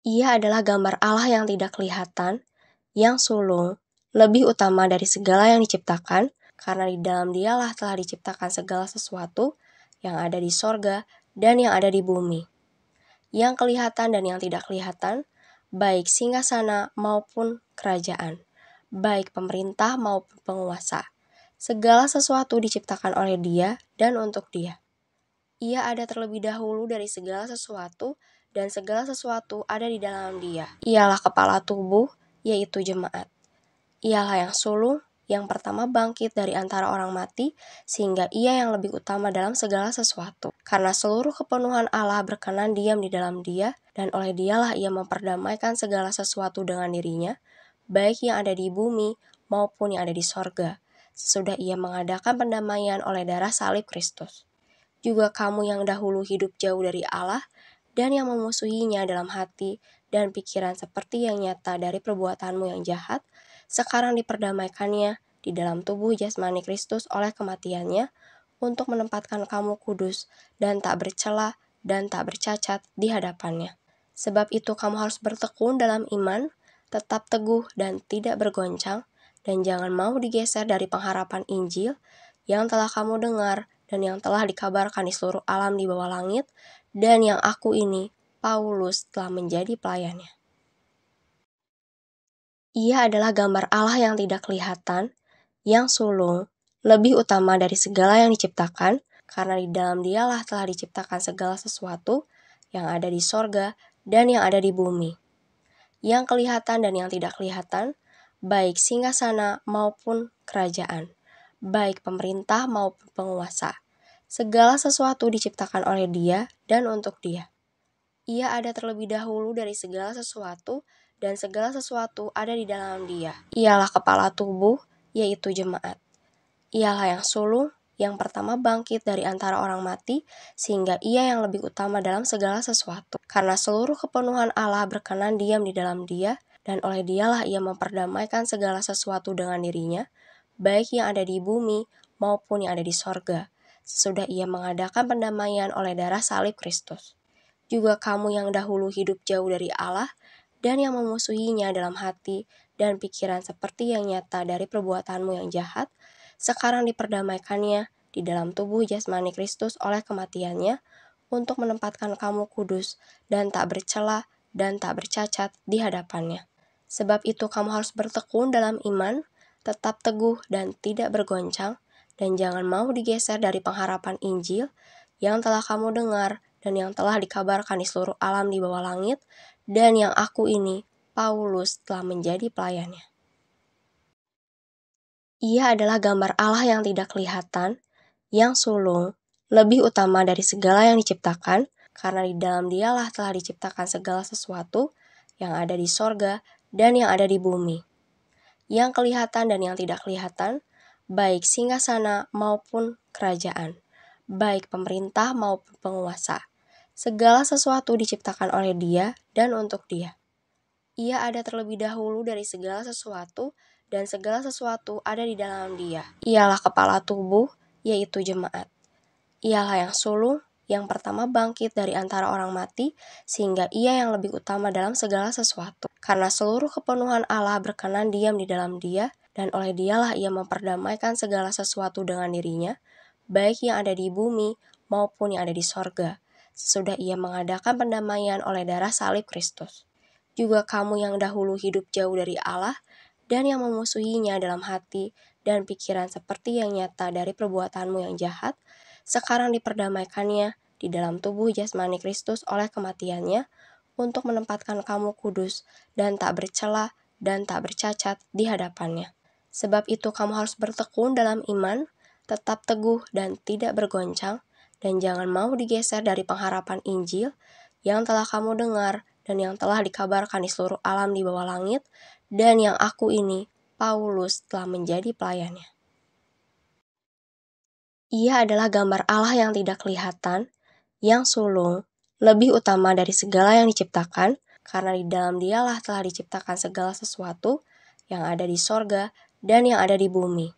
Ia adalah gambar Allah yang tidak kelihatan, yang sulung, lebih utama dari segala yang diciptakan, karena di dalam Dialah telah diciptakan segala sesuatu yang ada di sorga dan yang ada di bumi, yang kelihatan dan yang tidak kelihatan, baik singgasana maupun kerajaan, baik pemerintah maupun penguasa. Segala sesuatu diciptakan oleh Dia dan untuk Dia. Ia ada terlebih dahulu dari segala sesuatu, dan segala sesuatu ada di dalam Dia. Ialah kepala tubuh, yaitu jemaat. Ialah yang sulung, yang pertama bangkit dari antara orang mati, sehingga Ia yang lebih utama dalam segala sesuatu. Karena seluruh kepenuhan Allah berkenan diam di dalam Dia, dan oleh Dialah Ia memperdamaikan segala sesuatu dengan dirinya, baik yang ada di bumi maupun yang ada di sorga, sesudah Ia mengadakan pendamaian oleh darah salib Kristus. Juga kamu yang dahulu hidup jauh dari Allah dan yang memusuhinya dalam hati dan pikiran seperti yang nyata dari perbuatanmu yang jahat, sekarang diperdamaikannya di dalam tubuh jasmani Kristus oleh kematiannya untuk menempatkan kamu kudus dan tak bercela dan tak bercacat di hadapannya. Sebab itu kamu harus bertekun dalam iman, tetap teguh dan tidak bergoncang, dan jangan mau digeser dari pengharapan Injil yang telah kamu dengar dan yang telah dikabarkan di seluruh alam di bawah langit, dan yang aku ini, Paulus, telah menjadi pelayannya. Ia adalah gambar Allah yang tidak kelihatan, yang sulung, lebih utama dari segala yang diciptakan, karena di dalam Dialah telah diciptakan segala sesuatu yang ada di sorga dan yang ada di bumi, yang kelihatan dan yang tidak kelihatan, baik singgasana maupun kerajaan, baik pemerintah maupun penguasa. Segala sesuatu diciptakan oleh Dia dan untuk Dia. Ia ada terlebih dahulu dari segala sesuatu, dan segala sesuatu ada di dalam Dia. Ialah kepala tubuh, yaitu jemaat. Ialah yang sulung, yang pertama bangkit dari antara orang mati, sehingga Ia yang lebih utama dalam segala sesuatu. Karena seluruh kepenuhan Allah berkenan diam di dalam Dia, dan oleh Dialah Ia memperdamaikan segala sesuatu dengan dirinya, baik yang ada di bumi maupun yang ada di sorga, sesudah Ia mengadakan pendamaian oleh darah salib Kristus. Juga kamu yang dahulu hidup jauh dari Allah dan yang memusuhinya dalam hati dan pikiran seperti yang nyata dari perbuatanmu yang jahat, sekarang diperdamaikannya di dalam tubuh jasmani Kristus oleh kematiannya untuk menempatkan kamu kudus dan tak bercela dan tak bercacat di hadapannya. Sebab itu kamu harus bertekun dalam iman, tetap teguh dan tidak bergoncang, dan jangan mau digeser dari pengharapan Injil yang telah kamu dengar dan yang telah dikabarkan di seluruh alam di bawah langit, dan yang aku ini, Paulus, telah menjadi pelayannya. Ia adalah gambar Allah yang tidak kelihatan, yang sulung, lebih utama dari segala yang diciptakan, karena di dalam Dialah telah diciptakan segala sesuatu yang ada di sorga dan yang ada di bumi, yang kelihatan dan yang tidak kelihatan, baik singgasana maupun kerajaan, baik pemerintah maupun penguasa. Segala sesuatu diciptakan oleh Dia dan untuk Dia. Ia ada terlebih dahulu dari segala sesuatu, dan segala sesuatu ada di dalam Dia. Ialah kepala tubuh, yaitu jemaat. Ialah yang sulung, yang pertama bangkit dari antara orang mati, sehingga Ia yang lebih utama dalam segala sesuatu. Karena seluruh kepenuhan Allah berkenan diam di dalam Dia, dan oleh Dialah Ia memperdamaikan segala sesuatu dengan dirinya, baik yang ada di bumi maupun yang ada di sorga, sesudah Ia mengadakan pendamaian oleh darah salib Kristus. Juga kamu yang dahulu hidup jauh dari Allah dan yang memusuhinya dalam hati dan pikiran seperti yang nyata dari perbuatanmu yang jahat, sekarang diperdamaikannya di dalam tubuh jasmani Kristus oleh kematiannya untuk menempatkan kamu kudus dan tak bercela dan tak bercacat di hadapannya. Sebab itu kamu harus bertekun dalam iman, tetap teguh dan tidak bergoncang, dan jangan mau digeser dari pengharapan Injil yang telah kamu dengar dan yang telah dikabarkan di seluruh alam di bawah langit, dan yang aku ini, Paulus, telah menjadi pelayannya. Ia adalah gambar Allah yang tidak kelihatan, yang sulung, lebih utama dari segala yang diciptakan, karena di dalam Dialah telah diciptakan segala sesuatu yang ada di sorga dan yang ada di bumi,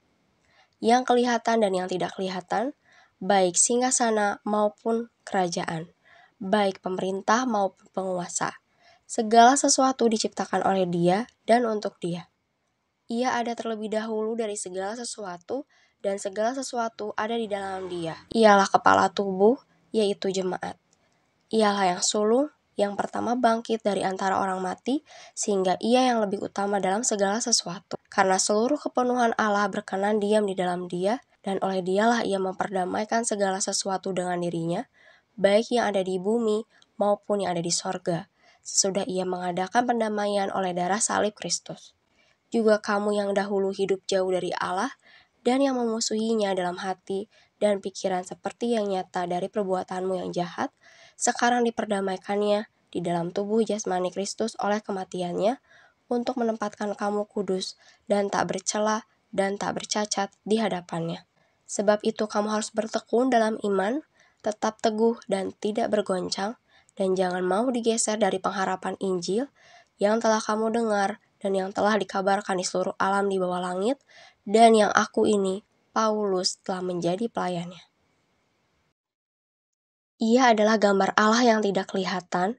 yang kelihatan dan yang tidak kelihatan, baik singgasana maupun kerajaan, baik pemerintah maupun penguasa. Segala sesuatu diciptakan oleh Dia dan untuk Dia. Ia ada terlebih dahulu dari segala sesuatu, dan segala sesuatu ada di dalam Dia. Ialah kepala tubuh, yaitu jemaat. Ialah yang sulung, yang pertama bangkit dari antara orang mati, sehingga Ia yang lebih utama dalam segala sesuatu. Karena seluruh kepenuhan Allah berkenan diam di dalam Dia, dan oleh Dialah Ia memperdamaikan segala sesuatu dengan dirinya, baik yang ada di bumi maupun yang ada di sorga, sesudah Ia mengadakan pendamaian oleh darah salib Kristus. Juga kamu yang dahulu hidup jauh dari Allah, dan yang memusuhinya dalam hati dan pikiran seperti yang nyata dari perbuatanmu yang jahat, sekarang diperdamaikannya di dalam tubuh jasmani Kristus oleh kematiannya, untuk menempatkan kamu kudus dan tak bercela dan tak bercacat di hadapannya. Sebab itu kamu harus bertekun dalam iman, tetap teguh dan tidak bergoncang, dan jangan mau digeser dari pengharapan Injil yang telah kamu dengar dan yang telah dikabarkan di seluruh alam di bawah langit, dan yang aku ini, Paulus, telah menjadi pelayannya. Ia adalah gambar Allah yang tidak kelihatan,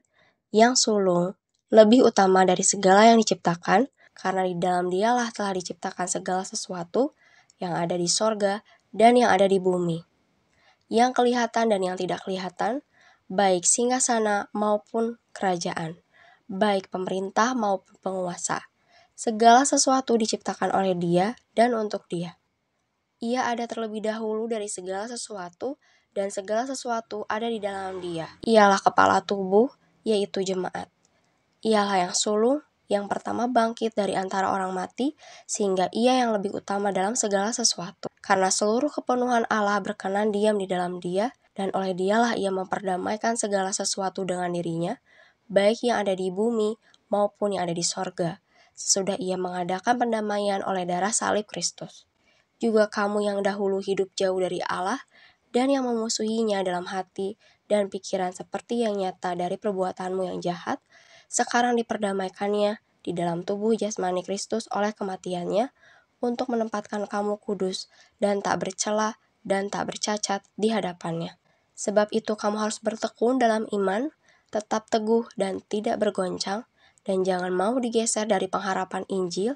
yang sulung, lebih utama dari segala yang diciptakan, karena di dalam Dialah telah diciptakan segala sesuatu yang ada di sorga dan yang ada di bumi, yang kelihatan dan yang tidak kelihatan, baik singgasana maupun kerajaan, baik pemerintah maupun penguasa. Segala sesuatu diciptakan oleh Dia dan untuk Dia. Ia ada terlebih dahulu dari segala sesuatu, dan segala sesuatu ada di dalam Dia. Ialah kepala tubuh, yaitu jemaat. Ialah yang sulung, yang pertama bangkit dari antara orang mati, sehingga Ia yang lebih utama dalam segala sesuatu. Karena seluruh kepenuhan Allah berkenan diam di dalam Dia, dan oleh Dialah Ia memperdamaikan segala sesuatu dengan dirinya, baik yang ada di bumi maupun yang ada di sorga, sesudah Ia mengadakan pendamaian oleh darah salib Kristus. Juga kamu yang dahulu hidup jauh dari Allah, dan yang memusuhinya dalam hati dan pikiran seperti yang nyata dari perbuatanmu yang jahat, sekarang diperdamaikannya di dalam tubuh jasmani Kristus oleh kematiannya, untuk menempatkan kamu kudus dan tak bercela dan tak bercacat di hadapannya. Sebab itu kamu harus bertekun dalam iman, tetap teguh dan tidak bergoncang, dan jangan mau digeser dari pengharapan Injil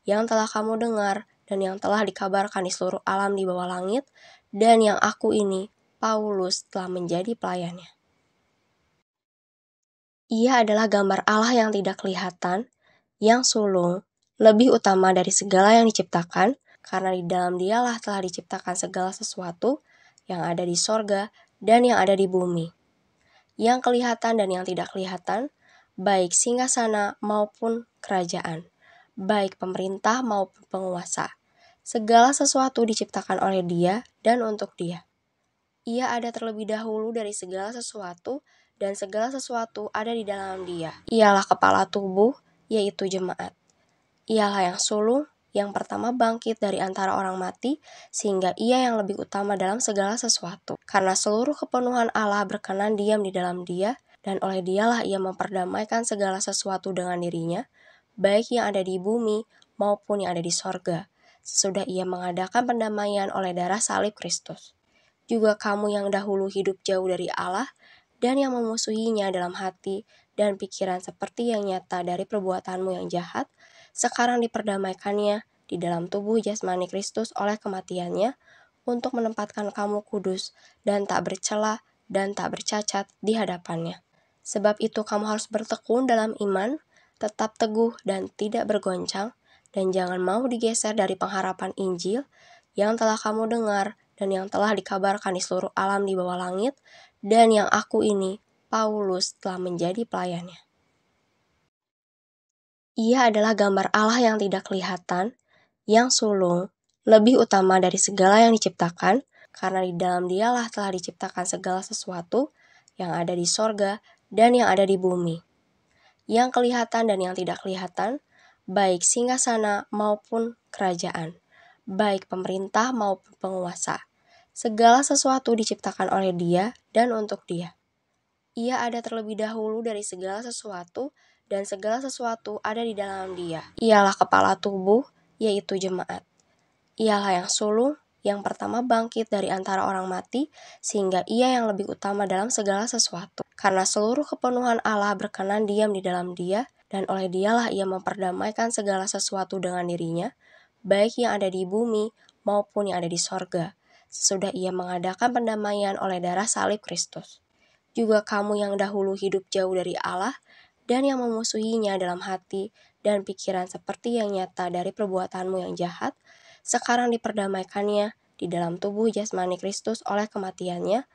yang telah kamu dengar dan yang telah dikabarkan di seluruh alam di bawah langit, dan yang aku ini, Paulus, telah menjadi pelayannya. Ia adalah gambar Allah yang tidak kelihatan, yang sulung, lebih utama dari segala yang diciptakan, karena di dalam Dialah telah diciptakan segala sesuatu yang ada di sorga dan yang ada di bumi, yang kelihatan dan yang tidak kelihatan, baik singgasana maupun kerajaan, baik pemerintah maupun penguasa. Segala sesuatu diciptakan oleh Dia dan untuk Dia. Ia ada terlebih dahulu dari segala sesuatu, dan segala sesuatu ada di dalam Dia. Ialah kepala tubuh, yaitu jemaat. Ialah yang sulung, yang pertama bangkit dari antara orang mati, sehingga Ia yang lebih utama dalam segala sesuatu. Karena seluruh kepenuhan Allah berkenan diam di dalam Dia, dan oleh Dialah Ia memperdamaikan segala sesuatu dengan dirinya, baik yang ada di bumi maupun yang ada di sorga, sesudah Ia mengadakan pendamaian oleh darah salib Kristus. Juga kamu yang dahulu hidup jauh dari Allah, dan yang memusuhinya dalam hati dan pikiran seperti yang nyata dari perbuatanmu yang jahat, sekarang diperdamaikannya di dalam tubuh jasmani Kristus oleh kematiannya, untuk menempatkan kamu kudus dan tak bercela dan tak bercacat di hadapannya. Sebab itu kamu harus bertekun dalam iman, tetap teguh dan tidak bergoncang, dan jangan mau digeser dari pengharapan Injil yang telah kamu dengar dan yang telah dikabarkan di seluruh alam di bawah langit, dan yang aku ini, Paulus, telah menjadi pelayannya. Ia adalah gambar Allah yang tidak kelihatan, yang sulung, lebih utama dari segala yang diciptakan, karena di dalam Dialah telah diciptakan segala sesuatu yang ada di sorga dan yang ada di bumi, yang kelihatan dan yang tidak kelihatan, baik singgasana maupun kerajaan, baik pemerintah maupun penguasa. Segala sesuatu diciptakan oleh Dia dan untuk Dia. Ia ada terlebih dahulu dari segala sesuatu, dan segala sesuatu ada di dalam Dia. Ialah kepala tubuh, yaitu jemaat. Ialah yang sulung, yang pertama bangkit dari antara orang mati, sehingga Ia yang lebih utama dalam segala sesuatu. Karena seluruh kepenuhan Allah berkenan diam di dalam Dia, dan oleh Dialah Ia memperdamaikan segala sesuatu dengan dirinya, baik yang ada di bumi maupun yang ada di sorga, sesudah Ia mengadakan pendamaian oleh darah salib Kristus. Juga kamu yang dahulu hidup jauh dari Allah, dan yang memusuhinya dalam hati dan pikiran seperti yang nyata dari perbuatanmu yang jahat, sekarang diperdamaikannya di dalam tubuh jasmani Kristus oleh kematiannya,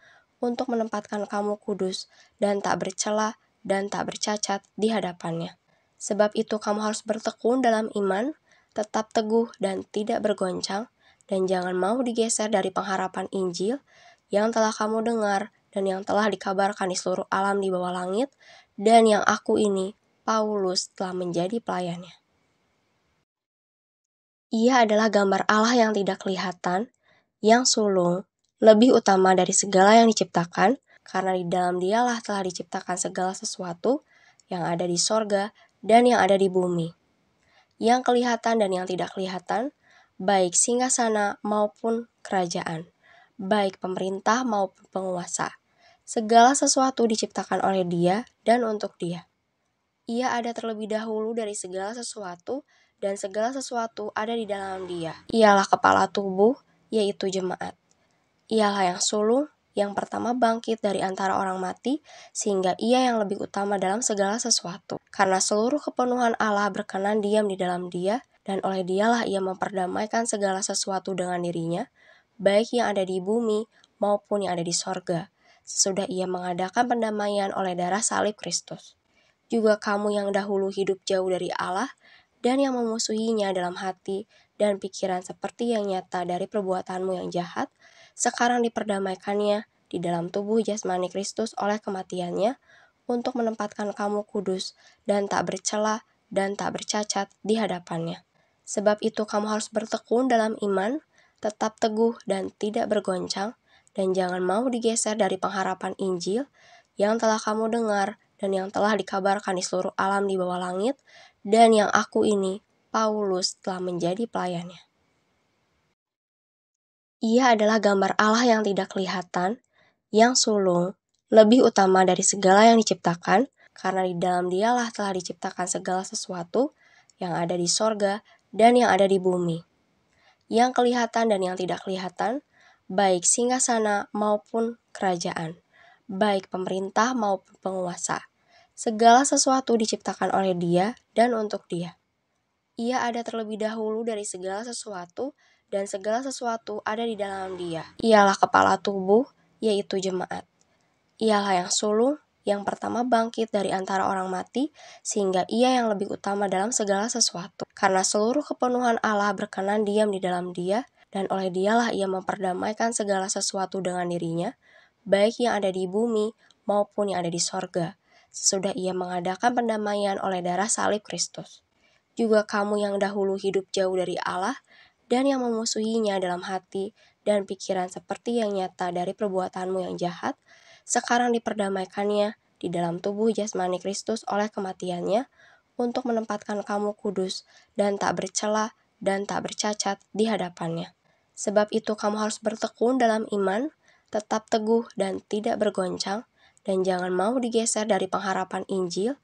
untuk menempatkan kamu kudus dan tak bercela dan tak bercacat di hadapannya. Sebab itu kamu harus bertekun dalam iman, tetap teguh dan tidak bergoncang, dan jangan mau digeser dari pengharapan Injil yang telah kamu dengar dan yang telah dikabarkan di seluruh alam di bawah langit, dan yang aku ini, Paulus, telah menjadi pelayannya. Ia adalah gambar Allah yang tidak kelihatan, yang sulung, lebih utama dari segala yang diciptakan, karena di dalam Dialah telah diciptakan segala sesuatu yang ada di sorga dan yang ada di bumi, yang kelihatan dan yang tidak kelihatan, baik singgasana maupun kerajaan, baik pemerintah maupun penguasa. Segala sesuatu diciptakan oleh Dia dan untuk Dia. Ia ada terlebih dahulu dari segala sesuatu, dan segala sesuatu ada di dalam Dia. Ialah kepala tubuh, yaitu jemaat. Ialah yang sulung, yang pertama bangkit dari antara orang mati, sehingga Ia yang lebih utama dalam segala sesuatu. Karena seluruh kepenuhan Allah berkenan diam di dalam Dia, dan oleh Dialah Ia memperdamaikan segala sesuatu dengan dirinya, baik yang ada di bumi maupun yang ada di sorga, sesudah Ia mengadakan pendamaian oleh darah salib Kristus. Juga kamu yang dahulu hidup jauh dari Allah, dan yang memusuhinya dalam hati dan pikiran seperti yang nyata dari perbuatanmu yang jahat, sekarang diperdamaikannya di dalam tubuh jasmani Kristus oleh kematiannya, untuk menempatkan kamu kudus dan tak bercela dan tak bercacat di hadapannya. Sebab itu kamu harus bertekun dalam iman, tetap teguh dan tidak bergoncang, dan jangan mau digeser dari pengharapan Injil yang telah kamu dengar dan yang telah dikabarkan di seluruh alam di bawah langit, dan yang aku ini, Paulus, telah menjadi pelayannya. Ia adalah gambar Allah yang tidak kelihatan, yang sulung, lebih utama dari segala yang diciptakan, karena di dalam Dialah telah diciptakan segala sesuatu yang ada di sorga dan yang ada di bumi, yang kelihatan dan yang tidak kelihatan, baik singgasana maupun kerajaan, baik pemerintah maupun penguasa. Segala sesuatu diciptakan oleh Dia dan untuk Dia. Ia ada terlebih dahulu dari segala sesuatu, dan segala sesuatu ada di dalam Dia. Ialah kepala tubuh, yaitu jemaat. Ialah yang sulung, yang pertama bangkit dari antara orang mati, sehingga Ia yang lebih utama dalam segala sesuatu. Karena seluruh kepenuhan Allah berkenan diam di dalam Dia, dan oleh Dialah Ia memperdamaikan segala sesuatu dengan dirinya, baik yang ada di bumi maupun yang ada di sorga, sesudah Ia mengadakan pendamaian oleh darah salib Kristus. Juga kamu yang dahulu hidup jauh dari Allah, dan yang memusuhinya dalam hati dan pikiran seperti yang nyata dari perbuatanmu yang jahat, sekarang diperdamaikannya di dalam tubuh jasmani Kristus oleh kematiannya, untuk menempatkan kamu kudus dan tak bercela dan tak bercacat di hadapannya. Sebab itu kamu harus bertekun dalam iman, tetap teguh dan tidak bergoncang, dan jangan mau digeser dari pengharapan Injil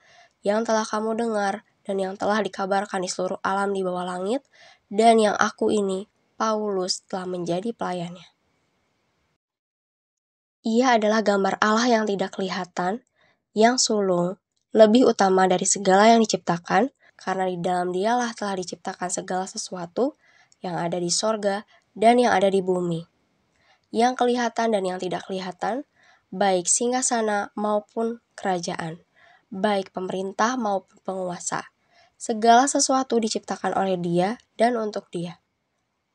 yang telah kamu dengar dan yang telah dikabarkan di seluruh alam di bawah langit, dan yang aku ini, Paulus, telah menjadi pelayannya. Juga kamu yang dahulu hidup jauh dari Allah, dan yang memusuhinya dalam hati dan pikiran seperti yang nyata dari perbuatanmu yang jahat, sekarang diperdamaikannya di dalam tubuh jasmani Kristus oleh kematiannya, untuk menempatkan kamu kudus dan tak bercela dan tak bercacat di hadapannya. Sebab itu kamu harus bertekun dalam iman, tetap teguh dan tidak bergoncang, dan jangan mau digeser dari pengharapan Injil yang telah kamu dengar dan yang telah dikabarkan di seluruh alam di bawah langit, dan yang aku ini, Paulus, telah menjadi pelayannya. Ia adalah gambar Allah yang tidak kelihatan, yang sulung, lebih utama dari segala yang diciptakan, karena di dalam Dialah telah diciptakan segala sesuatu yang ada di sorga dan yang ada di bumi, yang kelihatan dan yang tidak kelihatan, baik singgasana maupun kerajaan, baik pemerintah maupun penguasa. Segala sesuatu diciptakan oleh Dia dan untuk Dia.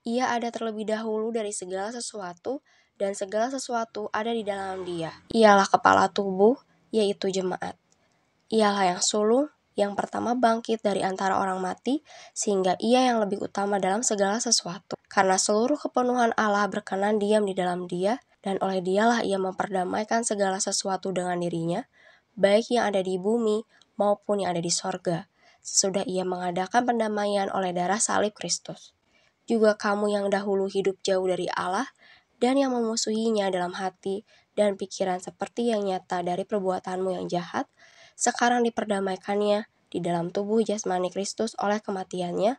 Ia ada terlebih dahulu dari segala sesuatu, dan segala sesuatu ada di dalam Dia. Ialah kepala tubuh, yaitu jemaat. Ialah yang sulung, yang pertama bangkit dari antara orang mati, sehingga Ia yang lebih utama dalam segala sesuatu. Karena seluruh kepenuhan Allah berkenan diam di dalam Dia, dan oleh Dialah Ia memperdamaikan segala sesuatu dengan dirinya, baik yang ada di bumi maupun yang ada di sorga, sesudah Ia mengadakan pendamaian oleh darah salib Kristus. juga kamu yang dahulu hidup jauh dari Allah dan yang memusuhinya dalam hati dan pikiran seperti yang nyata dari perbuatanmu yang jahat, sekarang diperdamaikannya di dalam tubuh jasmani Kristus oleh kematiannya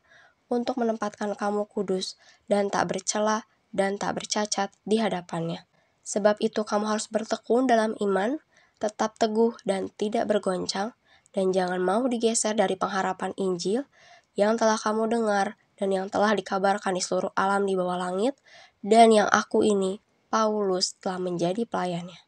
untuk menempatkan kamu kudus dan tak bercela dan tak bercacat di hadapannya. Sebab itu kamu harus bertekun dalam iman, tetap teguh dan tidak bergoncang, dan jangan mau digeser dari pengharapan Injil yang telah kamu dengar dan yang telah dikabarkan di seluruh alam di bawah langit, dan yang aku ini, Paulus, telah menjadi pelayannya.